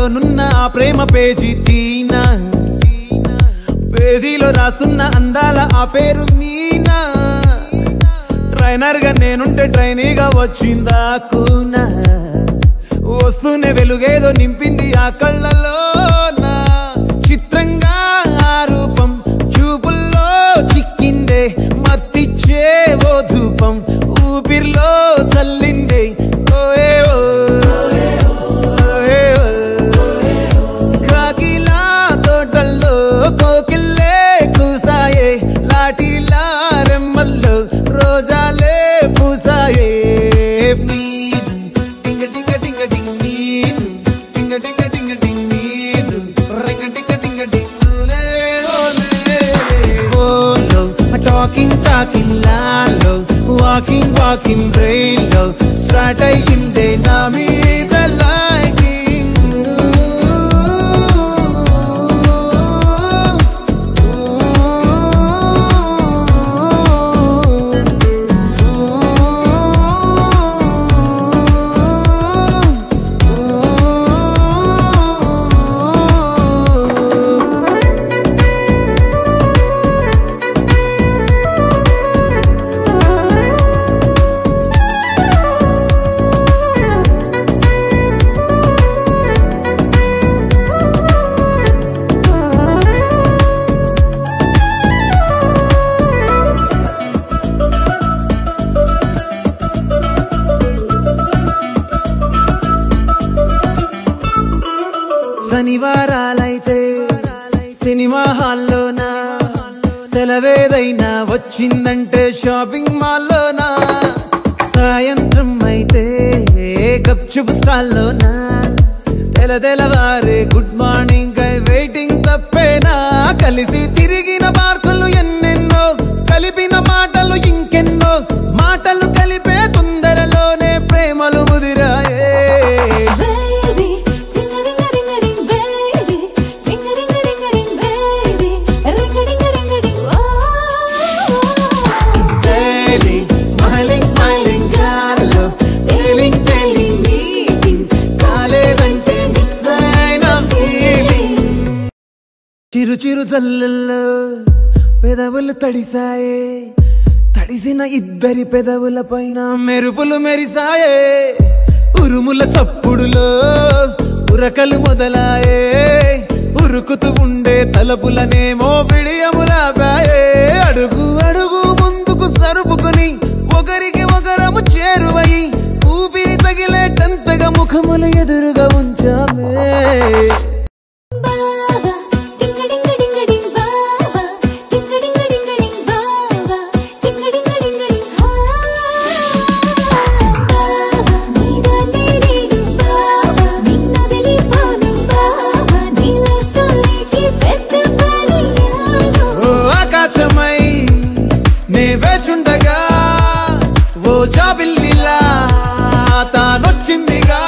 నున్న ఆ ప్రేమ పేజీ తీనా పేజీలో రాసున్న అందాల ఆ పేరు మీనా ట్రైనర్ గా నేనుంటే ట్రైనీగా వచ్చిందా కూనా వస్తూనే వెలుగేదో నింపింది ఆ కళ్ళలోనా చిత్రంగా ఆ రూపం చూపుల్లో చిక్కిందే మత్తిచ్చే ఓ ధూపం ఊపిరిలో చల్లిందే కాకిలా తోటల్లో కోకిల్లే కూసాయే లాఠీలా రెమ్మల్లో రోజాలే పూసాయే టింగ టింగ టింగ టింగ్ నీరు టింగ టింగ టింగ టింగ్ నీరు రింగ టింగ టింగ టింగులే ఓలో టాకింగ్ టాకింగ్ లాలో వాకింగ్ వాకింగ్ బ్రెయిన్లో స్టార్ట్ అయ్యిందే నా మీద లైకింగ్ శనివారాలైతే సినిమా హాల్లోనా సెలవేదైనా వచ్చిందంటే షాపింగ్ మాల్లోనా సాయంత్రం అయితే గప్చుప్ స్టాల్లోనా తెలవారే గుడ్ మార్నింగ్ వెయిటింగ్ తప్పేనా కలిసి తిరిగిన పార్కులు ఎన్నెన్నో కలిపిన మాటలు ఇంకెన్నో మాటలు కలిపే తొందరలోనే ప్రేమలు ముదిరాయే చిరు చిరు చల్లల్లో పెదవులు తడిసాయే తడిసిన ఇద్దరి పెదవుల పైన మెరుపులు మెరిసాయే ఉరుముల చప్పుడులో ఉరకలు మొదలాయే ఉరుకుతూ ఉండే తలపులనేమో బిడియములాపాయే అడుగు అడుగు ముందుకు సరుపుకుని ఒకరికి ఒకరము చేరువై ఊపిరి తగిలేటంతగా ముఖములు ఎదురుగా ఉంచామే వేచుండగా ఓ జాబిల్లిలా తానొచ్చిందిగా